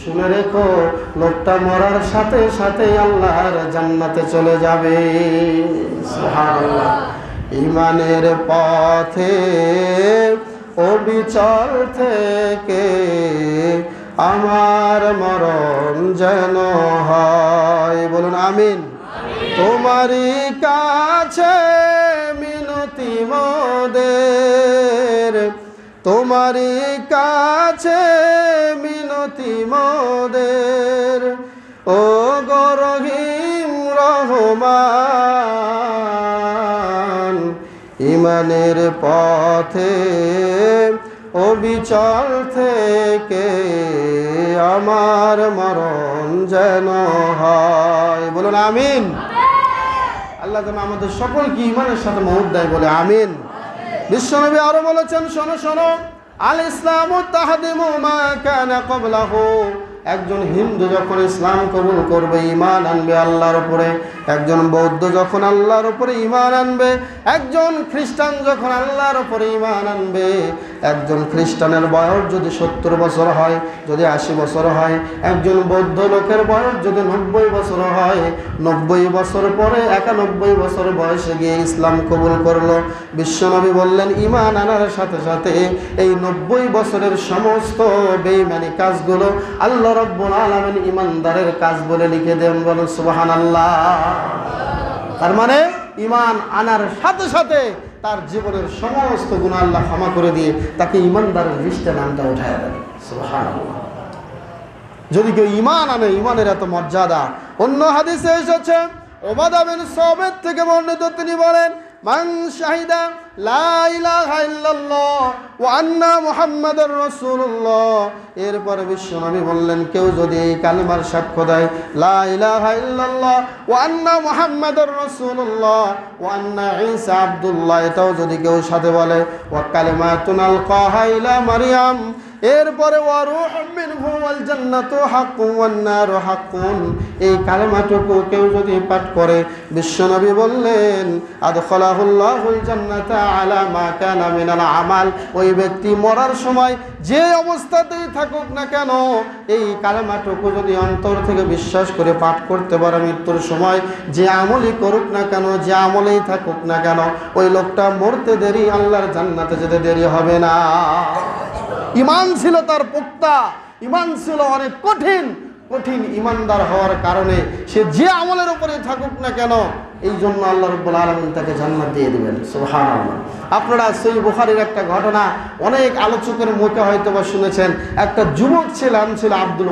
শুনে রেখো, লোকটা মরার সাথে সাথে আল্লাহর জান্নাতে চলে যাবে। সুবহানাল্লাহ। ঈমানের পথে অবিচল থেকে আমার মরণ যেন হয়। বলুন আমিন। তোমারই কাছে মিনতি মোদের, তোমারই কাছে মিনতি মোদের, ও গো রহিম রহমান। ঈমানের পথে অবিচল থেকে আমার মরণ যেন হয়। বলুন আমিন। আল্লাহ যেন আমাদের সকলকে ঈমানের সাথে মওত দেয়, বলে আমিন। বিশ্বনবী আরো বলেছেন, শোনো শোনো, আল ইসলামু তাহদিমু মা কানা ক্বাবলাহু। একজন হিন্দু যখন ইসলাম কবুল করবে, ঈমান আনবে আল্লাহর উপরে, একজন বৌদ্ধ যখন আল্লাহর উপরে ঈমান আনবে, একজন খ্রিস্টান যখন আল্লাহর উপরে ঈমান আনবে, একজন খ্রিস্টানের বয়স যদি 70 বছর হয়, যদি 80 বছর হয়, একজন বৌদ্ধ লোকের বয়স যদি 90 বছর হয়, 90 বছর পরে 91 বছর বয়সে গিয়ে ইসলাম কবুল করলো। বিশ্বনবী বললেন, ঈমান আনার সাথে সাথে এই 90 বছরের সমস্ত বেঈমানি কাজগুলো আল্লাহ রব্বুল আলামিন ঈমানদারের কাজ বলে লিখে দেন। বলুন সুবহানাল্লাহ। তার মানে ঈমান আনার সাথে সাথে তার জীবনের সমস্ত গুনাহ আল্লাহ ক্ষমা করে দিয়ে তাকে ঈমানদারের লিস্টে নামটা উঠায় দেন। সুবহানাল্লাহ। যদি কেউ ঈমান আনে, ঈমানের এত মর্যাদা। অন্য হাদিসে এসেছে, উবাদা বিন সামিত থেকে বর্ণিত, তিনি বলেন, মান শাহিদা লা ইলাহা ইল্লাল্লাহ ওয়া আন্না মুহাম্মাদুর রাসূলুল্লাহ। এরপরে বিশ্বনবী বললেন, কেউ যদি এই কালিমার সাক্ষ্য দেয়, লা ইলাহা ইল্লাল্লাহ ওয়া আন্না মুহাম্মাদুর রাসূলুল্লাহ ওয়া আন্না ঈসা আব্দুল্লাহ, এটাও যদি কেউ সাথে বলে, ওয়া কালিমাতুন আলকাহা ইলা মারইয়াম, এরপরে ওয়া রূহুম মিনহু ওয়াল জান্নাতু হাক্কুন ওয়ান নারু হাক্কুন, এই কালেমাটুকু কেউ যদি পাঠ করে, বিশ্বনবী বললেন, আদখালাহুল্লাহুল জান্নাতা আলা মা কানা মিনাল আমাল। ওই ব্যক্তি মরার সময় যে অবস্থাতেই থাকুক না কেন, এই কালেমাটুকু যদি অন্তর থেকে বিশ্বাস করে পাঠ করতে পারে, মৃত্যুর সময় যে আমলই করুক না কেন, যে আমলেই থাকুক না কেন, ওই লোকটা মরতে দেরি, আল্লাহর জান্নাতে যেতে দেরি হবে না। ঈমান ছিল তার পোক্তা, ঈমান ছিল অনেক কঠিন। কঠিন ঈমানদার হওয়ার কারণে সে যে আমলের উপরে থাকুক না কেন, এই জন্য আল্লাহ রাব্বুল আলামিন তাকে জান্নাত দিয়ে দিবেন। সুবহানাল্লাহ। আপনারা সহিহ বুখারীর একটা ঘটনা অনেক আলোচকের মুখে হয়তো বা শুনেছেন। একটা যুবক ছিল, নাম ছিল আব্দুল